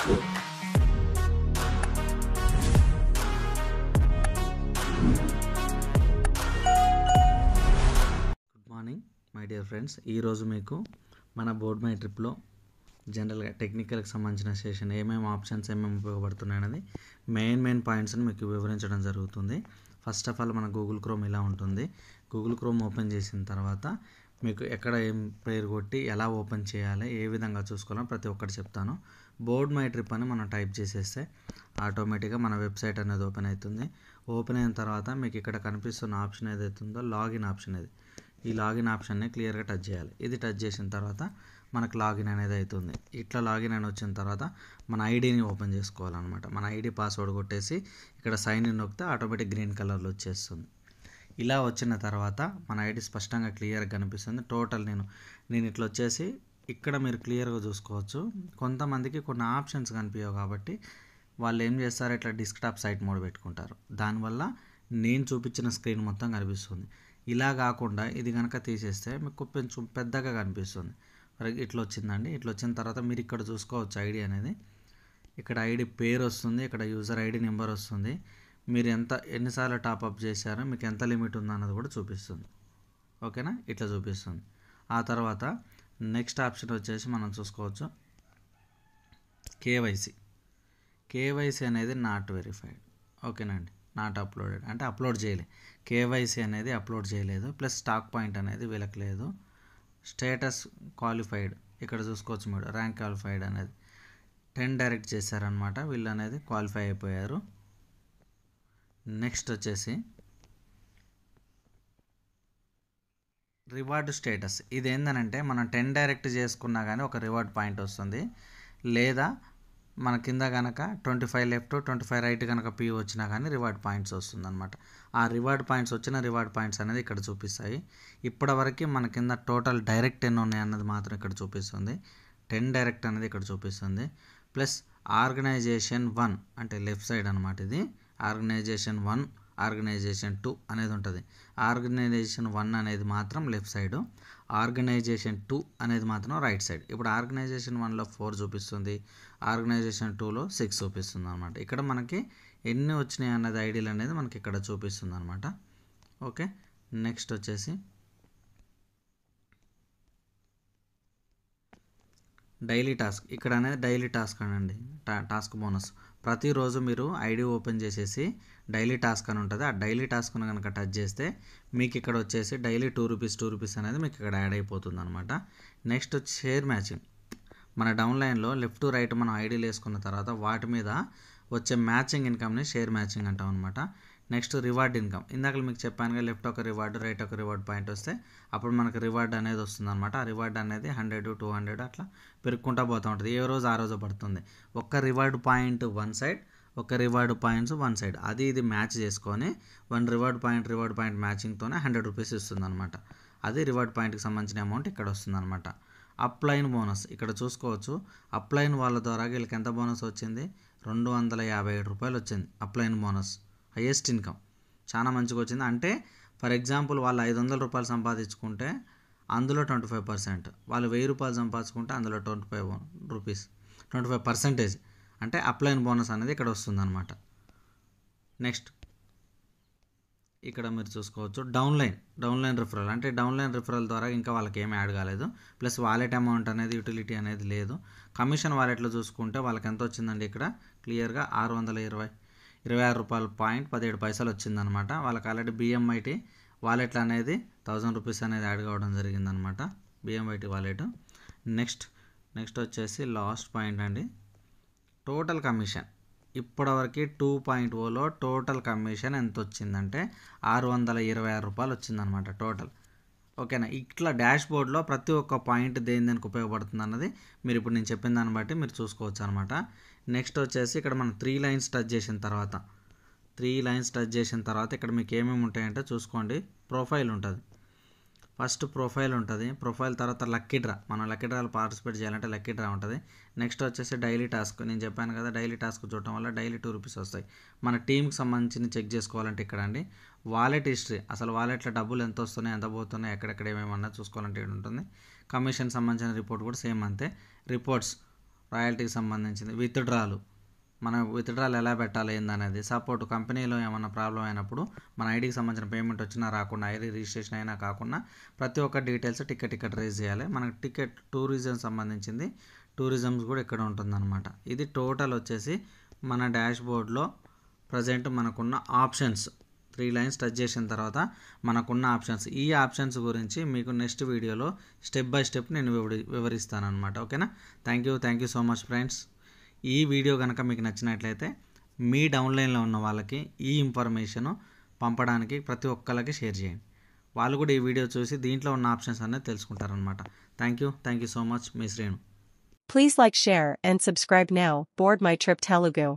Good morning my dear friends. ఈరోజు మీకు మన బోర్డ్ మై ట్రిప్లో జనరల్గా టెక్నికల్కి సంబంధించిన సెషన్ ఏమేమి ఆప్షన్స్ ఏమేమి ఉపయోగపడుతున్నాయి అనేది మెయిన్ పాయింట్స్ని మీకు వివరించడం జరుగుతుంది. ఫస్ట్ ఆఫ్ ఆల్ మన గూగుల్ క్రోమ్ ఇలా ఉంటుంది. గూగుల్ క్రోమ్ ఓపెన్ చేసిన తర్వాత మీకు ఎక్కడ ఏం పేరు కొట్టి ఎలా ఓపెన్ చేయాలి, ఏ విధంగా చూసుకోవాలని ప్రతి ఒక్కటి చెప్తాను. బోర్డ్ మై ట్రిప్ అని మనం టైప్ చేసేస్తే ఆటోమేటిక్గా మన వెబ్సైట్ అనేది ఓపెన్ అవుతుంది. ఓపెన్ అయిన తర్వాత మీకు ఇక్కడ కనిపిస్తున్న ఆప్షన్ ఏదైతే ఉందో లాగిన్ ఆప్షన్, ఈ లాగిన్ ఆప్షన్ని క్లియర్గా టచ్ చేయాలి. ఇది టచ్ చేసిన తర్వాత మనకు లాగిన్ అనేది అవుతుంది. ఇట్లా లాగిన్ అని వచ్చిన తర్వాత మన ఐడిని ఓపెన్ చేసుకోవాలన్నమాట. మన ఐడి పాస్వర్డ్ కొట్టేసి ఇక్కడ సైన్ ఇన్ నొక్కితే ఆటోమేటిక్ గ్రీన్ కలర్లో వచ్చేస్తుంది. ఇలా వచ్చిన తర్వాత మన ఐడి స్పష్టంగా క్లియర్గా కనిపిస్తుంది. టోటల్ నేను ఇట్లా వచ్చేసి ఇక్కడ మీరు క్లియర్గా చూసుకోవచ్చు. కొంతమందికి కొన్ని ఆప్షన్స్ కనిపించవు కాబట్టి వాళ్ళు ఏం చేస్తారు, ఇట్లా డెస్క్టాప్ సైట్ మోడ్ పెట్టుకుంటారు. దానివల్ల నేను చూపించిన స్క్రీన్ మొత్తం కనిపిస్తుంది. ఇలా కాకుండా ఇది కనుక తీసేస్తే మీకు కొంచెం పెద్దగా కనిపిస్తుంది. ఇట్లా వచ్చిందండి. ఇట్లా వచ్చిన తర్వాత మీరు ఇక్కడ చూసుకోవచ్చు ఐడి అనేది. ఇక్కడ ఐడి పేరు వస్తుంది, ఇక్కడ యూజర్ ఐడి నెంబర్ వస్తుంది, మీరు ఎన్నిసార్లు టాప్అప్ చేశారో, మీకు ఎంత లిమిట్ ఉందన్నది కూడా చూపిస్తుంది. ఓకేనా, ఇట్లా చూపిస్తుంది. ఆ తర్వాత నెక్స్ట్ ఆప్షన్ వచ్చేసి మనం చూసుకోవచ్చు కేవైసీ అనేది నాట్ వెరిఫైడ్. ఓకేనండి, నాట్ అప్లోడెడ్ అంటే అప్లోడ్ చేయలేదు. కేవైసీ అనేది అప్లోడ్ చేయలేదు. ప్లస్ స్టాక్ పాయింట్ అనేది వీళ్ళకి లేదు. స్టేటస్ క్వాలిఫైడ్ ఇక్కడ చూసుకోవచ్చు మీరు, ర్యాంక్ క్వాలిఫైడ్ అనేది 10 డైరెక్ట్ చేశారనమాట. వీళ్ళు అనేది క్వాలిఫై అయిపోయారు. నెక్స్ట్ వచ్చేసి రివార్డ్ స్టేటస్. ఇది ఏంటంటే మనం 10 డైరెక్ట్ చేసుకున్నా కానీ ఒక రివార్డ్ పాయింట్ వస్తుంది, లేదా మన కింద కనుక 25 లెఫ్ట్ 25 రైట్ కనుక పీ వచ్చినా కానీ రివార్డ్ పాయింట్స్ వస్తుంది అనమాట. ఆ రివార్డ్ పాయింట్స్ వచ్చిన రివార్డ్ పాయింట్స్ అనేది ఇక్కడ చూపిస్తాయి. ఇప్పటివరకు మన కింద టోటల్ డైరెక్ట్ ఎన్ని ఉన్నాయి అన్నది మాత్రం ఇక్కడ చూపిస్తుంది. 10 డైరెక్ట్ అనేది ఇక్కడ చూపిస్తుంది. ప్లస్ ఆర్గనైజేషన్ 1 అంటే లెఫ్ట్ సైడ్ అనమాట. ఇది ఆర్గనైజేషన్ 1, ఆర్గనైజేషన్ 2 అనేది ఉంటుంది. ఆర్గనైజేషన్ 1 అనేది మాత్రం లెఫ్ట్ సైడు, ఆర్గనైజేషన్ 2 అనేది మాత్రం రైట్ సైడ్. ఇప్పుడు ఆర్గనైజేషన్ 1లో 4 చూపిస్తుంది, ఆర్గనైజేషన్ 2లో 6 చూపిస్తుంది అనమాట. ఇక్కడ మనకి ఎన్ని వచ్చినాయి అన్నది ఐడీలు అనేది మనకి ఇక్కడ చూపిస్తుంది అనమాట. ఓకే, నెక్స్ట్ వచ్చేసి డైలీ టాస్క్. ఇక్కడ అనేది డైలీ టాస్క్ అనండి, టాస్క్ బోనస్. ప్రతిరోజు మీరు ఐడి ఓపెన్ చేసేసి డైలీ టాస్క్ అని ఉంటుంది. ఆ డైలీ టాస్క్ను కనుక టచ్ చేస్తే మీకు ఇక్కడ వచ్చేసి డైలీ 2 రూపీస్ అనేది మీకు ఇక్కడ యాడ్ అయిపోతుంది అనమాట. నెక్స్ట్ వచ్చి షేర్ మ్యాచింగ్. మన డౌన్లైన్లో లెఫ్ట్ టు రైట్ మనం ఐడీలు వేసుకున్న తర్వాత వాటి మీద వచ్చే మ్యాచింగ్ ఇన్కమ్ని షేర్ మ్యాచింగ్ అంటాం అనమాట. Next reward income. ఇందాక మీకు చెప్పానుగా, లెఫ్ట్ ఒక రివార్డు, రైట్ ఒక రివార్డ్ పాయింట్ వస్తే అప్పుడు మనకు రివార్డ్ అనేది వస్తుంది అనమాట. ఆ రివార్డ్ అనేది 100, 200 అట్లా పెరుగుకుంటూ పోతూ ఉంటుంది. ఏ రోజు ఆ రోజు పడుతుంది. ఒక్క రివార్డ్ పాయింట్ వన్ సైడ్, ఒక రివార్డ్ పాయింట్స్ వన్ సైడ్, అది ఇది మ్యాచ్ చేసుకొని రివార్డ్ పాయింట్ మ్యాచింగ్తోనే 100 రూపీస్ ఇస్తుంది అనమాట. అది రివార్డ్ పాయింట్కి సంబంధించిన అమౌంట్ ఇక్కడ వస్తుంది అనమాట. అప్లైన్ బోనస్ ఇక్కడ చూసుకోవచ్చు. అప్లైన్ వాళ్ళ ద్వారా వీళ్ళకి ఎంత బోనస్ వచ్చింది, 257 రూపాయలు వచ్చింది. అప్లైన్ బోనస్ హైయెస్ట్ ఇన్కమ్, చాలా మంచిగా వచ్చింది. అంటే ఫర్ ఎగ్జాంపుల్ వాళ్ళు 500 రూపాయలు సంపాదించుకుంటే అందులో 25%, వాళ్ళు 1000 రూపాయలు సంపాదించుకుంటే అందులో 25% అంటే అప్లైన్ బోనస్ అనేది ఇక్కడ వస్తుంది అనమాట. నెక్స్ట్ ఇక్కడ మీరు చూసుకోవచ్చు డౌన్లైన్ రిఫరల్. అంటే డౌన్లైన్ రిఫరల్ ద్వారా ఇంకా వాళ్ళకి ఏమి యాడ్ కాలేదు. ప్లస్ వాలెట్ అమౌంట్ అనేది యూటిలిటీ అనేది లేదు. కమిషన్ వాలెట్లో చూసుకుంటే వాళ్ళకి ఎంత వచ్చిందండి, ఇక్కడ క్లియర్గా 626 రూపాయలు పాయింట్ 17 పైసలు వచ్చిందనమాట. వాళ్ళకి ఆల్రెడీ బిఎంఐటి వాలెట్లు అనేది 1000 రూపీస్ అనేది యాడ్ కావడం జరిగిందనమాట, బిఎంఐటి వాలెట్. నెక్స్ట్ వచ్చేసి లాస్ట్ పాయింట్ అండి, టోటల్ కమిషన్. ఇప్పటివరకు 2.0లో టోటల్ కమిషన్ ఎంత వచ్చిందంటే 626 రూపాయలు వచ్చిందనమాట టోటల్. ఓకేనా, ఇట్లా డాష్ బోర్డ్లో ప్రతి ఒక్క పాయింట్ దేనికి ఉపయోగపడుతుంది అన్నది మీరు ఇప్పుడు నేను చెప్పిన దాన్ని బట్టి మీరు చూసుకోవచ్చు అనమాట. నెక్స్ట్ వచ్చేసి ఇక్కడ మనం 3 లైన్స్ టచ్ చేసిన తర్వాత ఇక్కడ మీకు ఏమేమి ఉంటాయంటే చూసుకోండి. ప్రొఫైల్ ఉంటుంది, ఫస్ట్ ప్రొఫైల్ ఉంటుంది. ప్రొఫైల్ తర్వాత లక్కీ డ్రా, మనం లక్కీ డ్రాలో పార్టిసిపేట్ చేయాలంటే లక్కీ డ్రా ఉంటుంది. నెక్స్ట్ వచ్చేసి డైలీ టాస్క్. నేను చెప్పాను కదా, డైలీ టాస్క్ చూడటం వల్ల డైలీ 2 రూపీస్ వస్తాయి. మన టీంకి సంబంధించి చెక్ చేసుకోవాలంటే ఇక్కడ అండి వాలెట్ హిస్టరీ, అసలు వాలెట్లో డబ్బులు ఎంత వస్తున్నాయి, ఎంత పోతున్నాయి, ఎక్కడెక్కడ ఏమేమన్నా చూసుకోవాలంటే ఇక్కడ ఉంటుంది. కమిషన్ సంబంధించిన రిపోర్ట్ కూడా సేమ్ అంతే. రిపోర్ట్స్ రాయల్టీకి సంబంధించింది, విత్డ్రాలు, మనం విత్డ్రాలు ఎలా పెట్టాలి ఏందనేది, సపోర్ట్ కంపెనీలో ఏమన్నా ప్రాబ్లం అయినప్పుడు మన ఐడికి సంబంధించిన పేమెంట్ వచ్చినా రాకుండా, ఐడి రిజిస్ట్రేషన్ అయినా కాకుండా ప్రతి ఒక్క డీటెయిల్స్ టికెట్ రేజ్ చేయాలి. మనకు టికెట్ టూరిజం సంబంధించింది, టూరిజమ్స్ కూడా ఇక్కడ ఉంటుందన్నమాట. ఇది టోటల్ వచ్చేసి మన డాష్ బోర్డ్లో ప్రజెంట్ మనకున్న ఆప్షన్స్ 3 లైన్స్ టచ్ చేసిన తర్వాత మనకున్న ఆప్షన్స్. ఈ ఆప్షన్స్ గురించి మీకు నెక్స్ట్ వీడియోలో స్టెప్ బై స్టెప్ నేను వివరిస్తాను అనమాట. ఓకేనా? Thank you so much friends. ఈ వీడియో కనుక మీకు నచ్చినట్లయితే మీ డౌన్లైన్లో ఉన్న వాళ్ళకి ఈ ఇన్ఫర్మేషన్ పంపడానికి ప్రతి ఒక్కరికి షేర్ చేయండి. వాళ్ళు కూడా ఈ వీడియో చూసి దీంట్లో ఉన్న ఆప్షన్స్ అనేది తెలుసుకుంటారనమాట. Thank you so much. మీ Sreenu. Please like, share, and subscribe now. Board My Trip Telugu.